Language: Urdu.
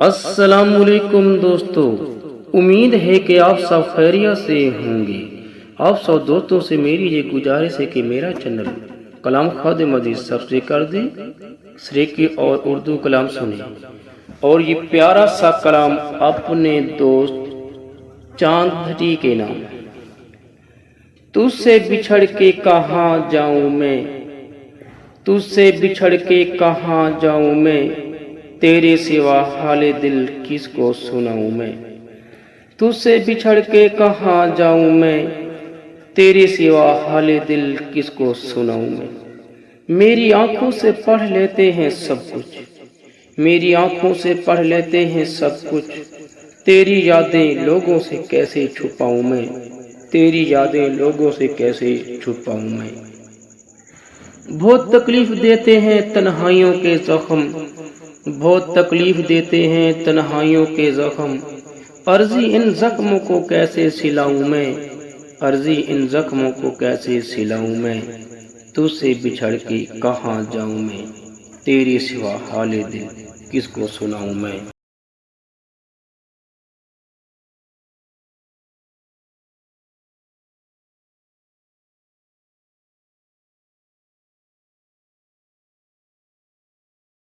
السلام علیکم دوستو، امید ہے کہ آپ سب خیریت سے ہوں گے۔ آپ سب دوستوں سے میری یہ گزارش ہے کہ میرا چینل کلام خود مزید سبسکرائب کر دیں، سریکی اور اردو کلام سنیں، اور یہ پیارا سا کلام اپنے دوست چاند بھٹی کے نام۔ تجھ سے بچھڑ کے کہاں جاؤں میں، تجھ سے بچھڑ کے کہاں جاؤں میں، تیرے سوا حال دل کس کو سناؤں میں۔ تجھ سے بچھڑ کے کہاں جاؤں میں، تیرے سوا حال دل کس کو سناؤں میں۔ میری آنکھوں سے پڑھ لیتے ہیں سب کچھ، میری آنکھوں سے پڑھ لیتے ہیں سب کچھ، تیری یادیں لوگوں سے کیسے چھپاؤں میں، تیری یادیں لوگوں سے کیسے چھپاؤں میں۔ بہت تکلیف دیتے ہیں تنہائیوں کے زخم، بہت تکلیف دیتے ہیں تنہائیوں کے زخم، عرضی ان زخموں کو کیسے سلاؤں میں، عرضی ان زخموں کو کیسے سلاؤں میں۔ تجھ سے بچھڑ کے کہاں جاؤں میں، تیرے سوا حال دل کس کو سناؤں میں۔